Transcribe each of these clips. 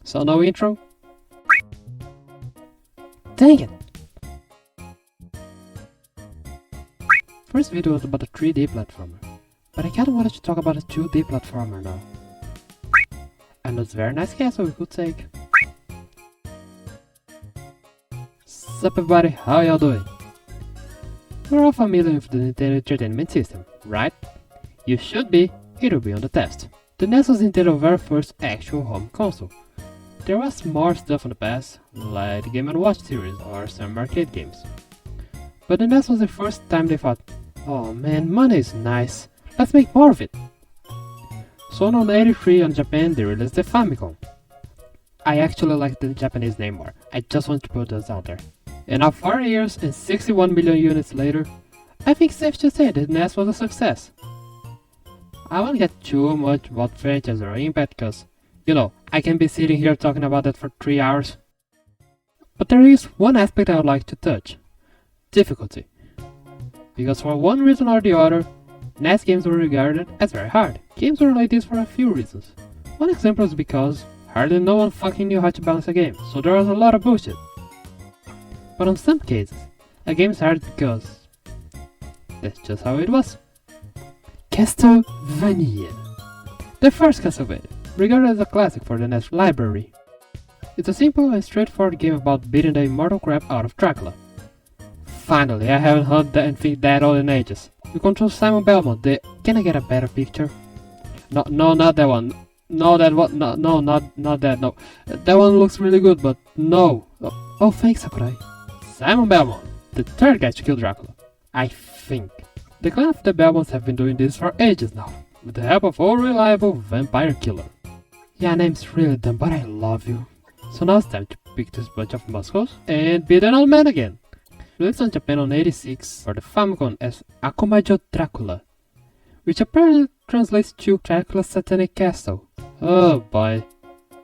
So no intro? Dang it! First video was about a 3D platformer, but I kinda wanted to talk about a 2D platformer now. And it's very nice castle we could take. Sup everybody, how y'all doing? You're all familiar with the Nintendo Entertainment System, right? You should be, it will be on the test. The NES was Nintendo's very first actual home console. There was more stuff in the past, like the Game & Watch series or some arcade games. But the NES was the first time they thought, oh man, money is nice, let's make more of it. So in 1983 in Japan they released the Famicom. I actually like the Japanese name more, I just want to put this out there. And now 4 years and 61 million units later, I think it's safe to say that NES was a success. I won't get too much about franchise or impact cause, you know, I can be sitting here talking about that for 3 hours. But there is one aspect I would like to touch. Difficulty. Because for one reason or the other, NES games were regarded as very hard. Games were like this for a few reasons. One example is because hardly no one fucking knew how to balance a game, so there was a lot of bullshit. But in some cases, a game is hard because that's just how it was. Castlevania. The first Castlevania, regarded as a classic for the NES library. It's a simple and straightforward game about beating the immortal crap out of Dracula. Finally, I haven't heard anything that old in ages. You control Simon Belmont, Can I get a better picture? No, not that one. No, that one. No, not that, no. That one looks really good, but no. Oh, thanks, Sakurai. Simon Belmont, the third guy to kill Dracula. I think. The clan of the Belmonts have been doing this for ages now, with the help of all reliable vampire killer. Yeah, name's really dumb, but I love you. So now it's time to pick this bunch of muscles and beat an old man again. Released in Japan on 86 for the Famicom as Akumajo Dracula, which apparently translates to Dracula's Satanic Castle. Oh boy,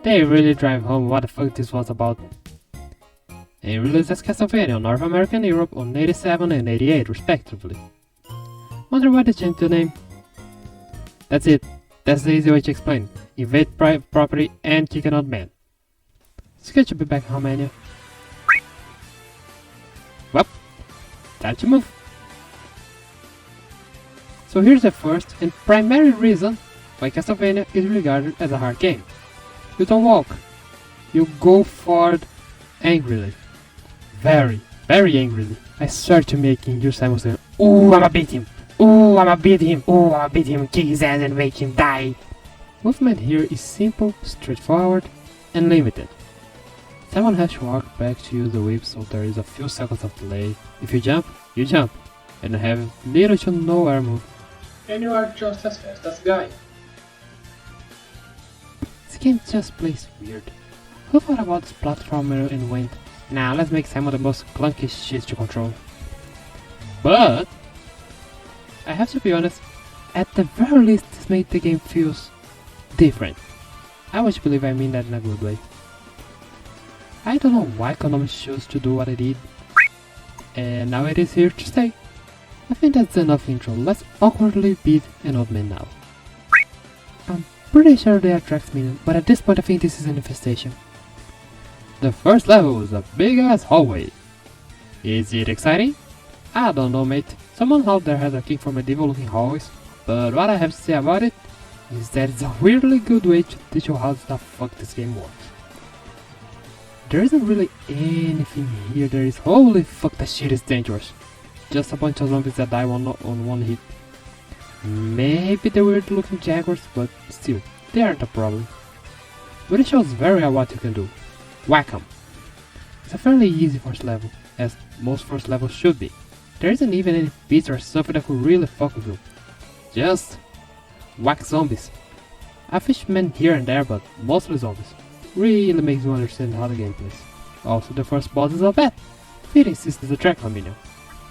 they really drive home what the fuck this was about. And released as Castlevania on North America and Europe on 87 and 88 respectively. Wonder why they changed the name? That's it, that's the easy way to explain. Invade private property and kick an old man. It's good to be back in Romania. Well, time to move. So here's the first and primary reason why Castlevania is regarded as a hard game. You don't walk, you go forward angrily. Very angrily. I start to making your Simon say, ooh, I'ma beat him, ooh, I'ma beat him, ooh, I'ma beat him, kick his ass and make him die. Movement here is simple, straightforward, and limited. Someone has to walk back to use the whip, so there is a few seconds of delay. If you jump, and you have little to no air move. And you are just as fast as Gaia. This game just plays weird. Who thought about this platformer and went, nah, let's make some of the most clunky shit to control. But I have to be honest, at the very least this made the game feels different. I want to believe I mean that in a good way. I don't know why Konami chose to do what it did, and now it is here to stay. I think that's enough intro, let's awkwardly beat an old man now. I'm pretty sure they attract me, but at this point I think this is an infestation. The first level is a big ass hallway. Is it exciting? I don't know, mate. Someone out there has a kick for medieval looking hallways, but what I have to say about it is that it's a weirdly good way to teach you how the fuck this game works. There isn't really anything here that is holy fuck, that shit is dangerous. Just a bunch of zombies that die on one hit. Maybe the weird looking jaguars, but still, they aren't a problem. But it shows very well what you can do. Whack 'em. It's a fairly easy first level, as most first levels should be. There isn't even any beats or something that could really fuck with you. Just whack zombies. A fishman here and there, but mostly zombies. Really makes you understand how the game plays. Also, the first boss is not bad. Fitting since it's a Dracula minion.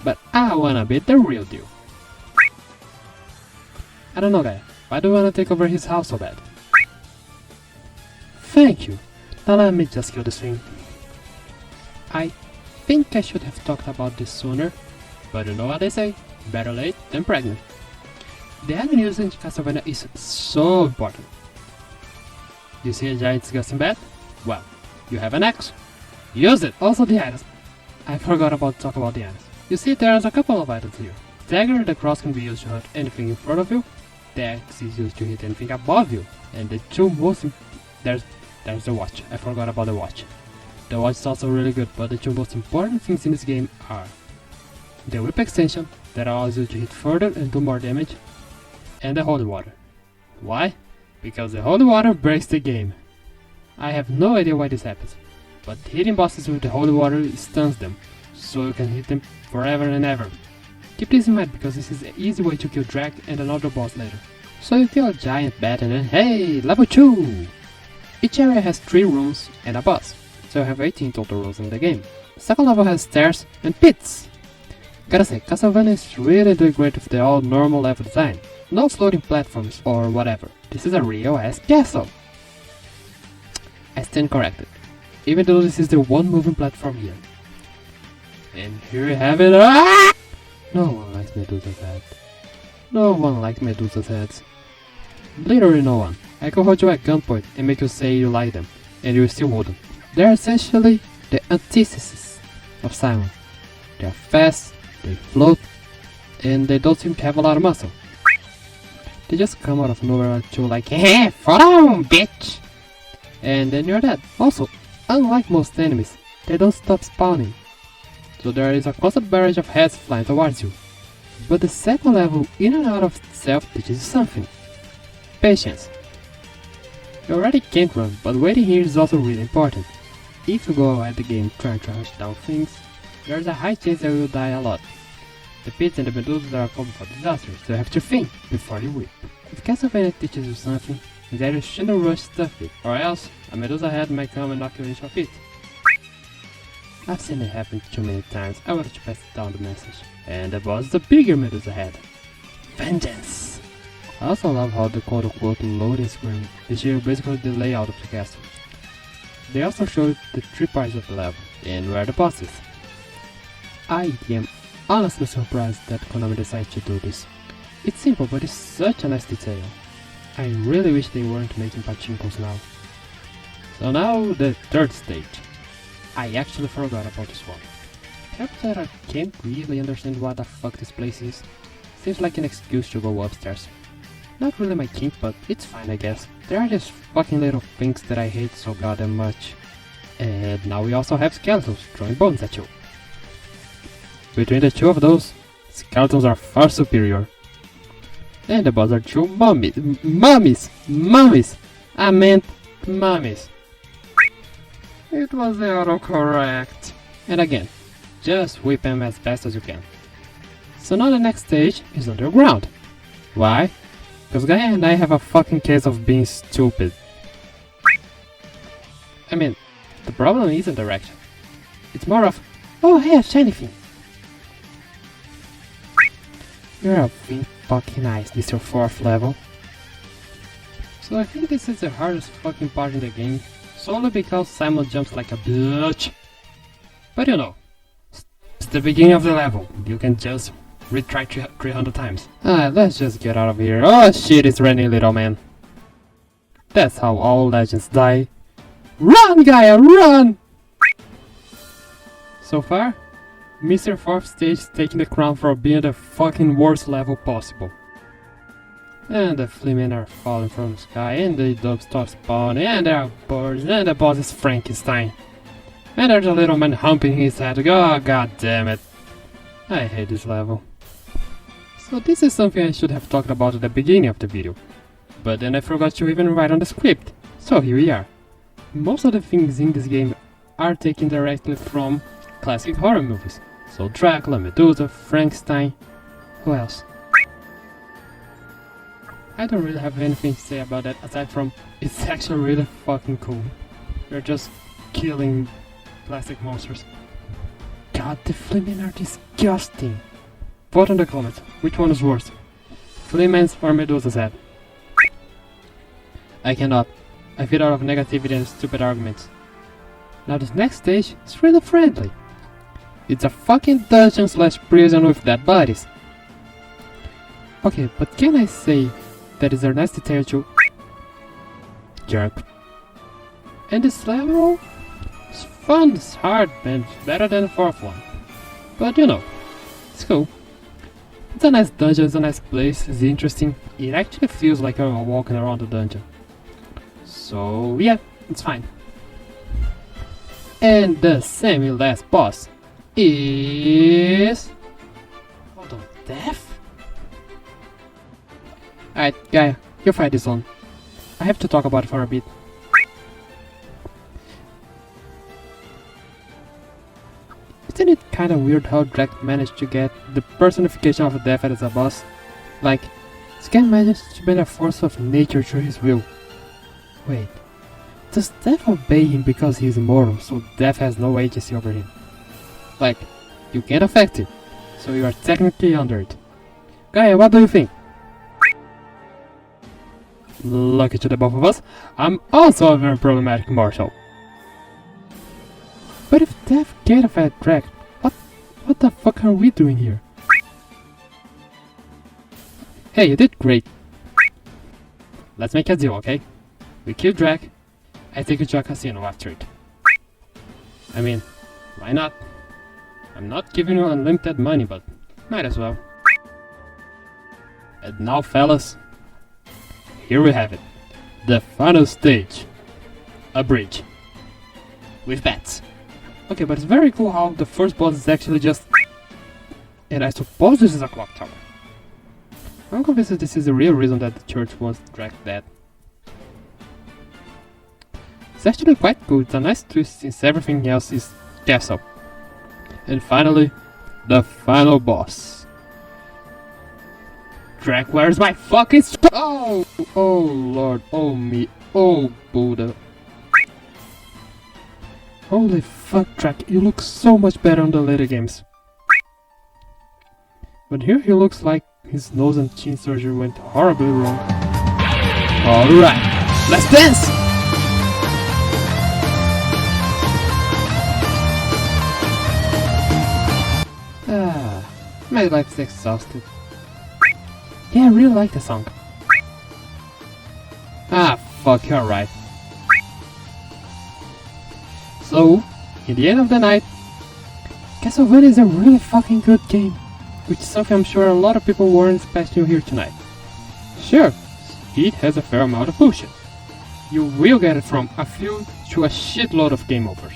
But I wanna beat the real deal. I don't know, guy. Why do you wanna take over his house so bad? Thank you. Now let me just kill this thing. I think I should have talked about this sooner, but you know what they say, better late than pregnant. The avenues in Castlevania is so important. You see a giant disgusting bat? Well, you have an axe. Use it! Also the items. I forgot about talk about the items. You see, there's a couple of items here. Dagger, the cross can be used to hunt anything in front of you. The axe is used to hit anything above you. And the two most there's the watch. I forgot about the watch. The watch is also really good, but the two most important things in this game are the whip extension that allows you to hit further and do more damage, and the holy water. Why? Because the holy water breaks the game. I have no idea why this happens, but hitting bosses with the holy water stuns them, so you can hit them forever and ever. Keep this in mind because this is an easy way to kill Drac and another boss later. So you kill a giant bat and then hey, level 2! Each area has 3 rooms and a boss, so you have 18 total rooms in the game. The second level has stairs and pits. Gotta say, Castlevania is really doing great with the all normal level design. No floating platforms or whatever. This is a real ass castle. I stand corrected, even though this is the one moving platform here. And here we have it. Ah! No one likes Medusa's head. No one likes Medusa's heads. Literally no one. I could hold you at gunpoint and make you say you like them, and you still wouldn't. They're essentially the antithesis of Simon. They're fast, they float, and they don't seem to have a lot of muscle. They just come out of nowhere at you like, hey, fall on, bitch! And then you're dead. Also, unlike most enemies, they don't stop spawning. So there is a constant barrage of heads flying towards you. But the second level, in and out of itself, teaches you something. Patience. You already can't run, but waiting here is also really important. If you go at the game trying to rush down things, there's a high chance that you will die a lot. The pits and the medusas are common for disasters, so you have to think before you whip. If Castlevania teaches you something, it's that you shouldn't rush stuff it, or else a medusa head might come and knock you into a pit. I've seen it happen too many times. I wanted to pass down the message. And the boss is a bigger medusa head. Vengeance! I also love how the quote-unquote loading screen is here basically the layout of the castle. They also show the 3 parts of the level, and where the boss is. I am honestly surprised that Konami decided to do this. It's simple, but it's such a nice detail. I really wish they weren't making pachinkos now. So now, the 3rd stage. I actually forgot about this one. Perhaps that I can't really understand what the fuck this place is. Seems like an excuse to go upstairs. Not really my kink, but it's fine I guess. There are just fucking little things that I hate so goddamn much. And now we also have skeletons throwing bones at you. Between the two of those, skeletons are far superior. And the boss are 2 mummies! I meant mummies. It was the autocorrect. And again, just whip them as fast as you can. So now the next stage is underground. Why? Because Gaia and I have a fucking case of being stupid. I mean, the problem isn't direction. It's more of, oh hey, a shiny thing. You're a bit fucking nice, Mr. 4th level. So I think this is the hardest fucking part in the game, solely because Simon jumps like a bitch. But you know, it's the beginning of the level, you can just retry 300 times. Let's just get out of here. Oh shit, it's raining, little man. That's how all legends die. Run, Gaia, run! So far, Mr. 4th stage is taking the crown for being the fucking worst level possible. And the fleamen are falling from the sky, and the dogs stop spawning, and there are birds, and the boss is Frankenstein. And there's a little man humping his head. Oh, god damn it. I hate this level. So this is something I should have talked about at the beginning of the video. But then I forgot to even write on the script. So here we are. Most of the things in this game are taken directly from classic horror movies. So Dracula, Medusa, Frankenstein. Who else? I don't really have anything to say about that aside from it's actually really fucking cool. You're just killing plastic monsters. God, the fleamen are disgusting. Vote in the comments, which one is worse? Fleamen's or Medusa's head? I cannot. I feed out of negativity and stupid arguments. Now this next stage is really friendly. It's a fucking dungeon slash prison with dead bodies. Okay, but can I say that is a nice detail to jerk? And this level is fun, it's hard, and better than the fourth one. But you know, it's cool. It's a nice dungeon, it's a nice place, it's interesting. It actually feels like you're walking around the dungeon. So yeah, it's fine. And the semi-last boss is... Hold on, Death? Alright, Gaia, you fight this one. I have to talk about it for a bit. Isn't it kinda weird how Drac managed to get the personification of Death as a boss? Like, this guy managed to bend a force of nature through his will. Wait, does Death obey him because he is immortal, so Death has no agency over him? Like, you can't affect it, so you are technically under it. Gaia, what do you think? Lucky to the both of us, I'm also a very problematic mortal. But if Death can't affect Drac, what the fuck are we doing here? Hey, you did great. Let's make a deal, okay? We kill Drac, I take you to a casino after it. I mean, why not? I'm not giving you unlimited money, but might as well. And now, fellas, here we have it. The final stage. A bridge. With bats. Okay, but it's very cool how the first boss is actually just... And I suppose this is a clock tower. I'm convinced that this is the real reason that the church wants Drac dead. It's actually quite cool, it's a nice twist since everything else is castle. And finally, the final boss. Drac, where's my fucking Oh lord, oh me, oh Buddha. Holy fuck, Drac, you look so much better on the later games. But here he looks like his nose and chin surgery went horribly wrong. Alright, let's dance! My life's exhausted. Yeah, I really like the song. Ah, fuck, you're right. So, in the end of the night, Castlevania is a really fucking good game, which is something I'm sure a lot of people weren't expecting here tonight. Sure, it has a fair amount of bullshit. You will get it from a few to a shitload of game overs.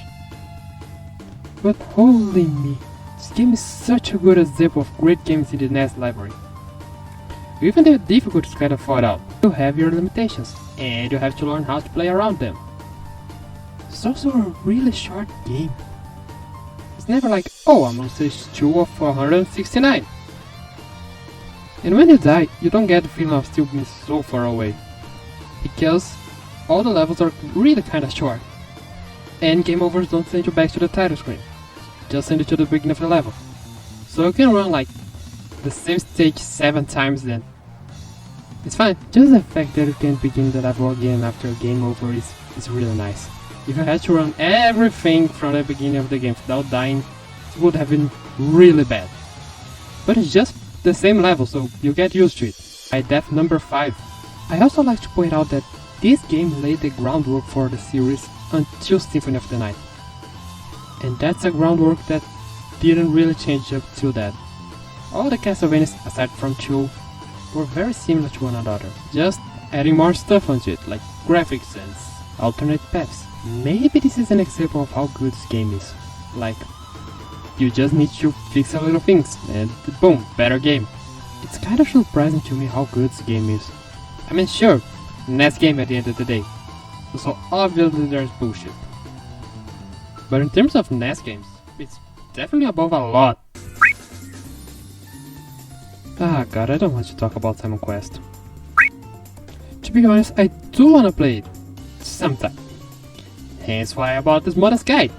But holy me, this game is such a good example of great games in the NES library. Even the difficulties kind of thought out. You have your limitations, and you have to learn how to play around them. It's also a really short game. It's never like, oh, I'm on stage 2 of 469. And when you die, you don't get the feeling of still being so far away. Because all the levels are really kinda short. And game overs don't send you back to the title screen. Just send you to the beginning of the level. So you can run like the same stage 7 times then. It's fine, just the fact that you can begin the level again after a game over is really nice. If you had to run everything from the beginning of the game without dying, it would have been really bad. But it's just the same level, so you get used to it. By death number 5. I also like to point out that this game laid the groundwork for the series until Symphony of the Night. And that's a groundwork that didn't really change up till that. All the Castlevanias, aside from 2, were very similar to one another, just adding more stuff onto it, like graphics and alternate paths. Maybe this is an example of how good this game is. Like, you just need to fix a little things, and boom, better game. It's kind of surprising to me how good this game is. I mean, sure, NES game at the end of the day, so obviously there's bullshit. But in terms of NES games, it's definitely above a lot. Ah god, I don't want to talk about Simon Quest. To be honest, I do wanna play it sometime. Hence why I bought this modest guide.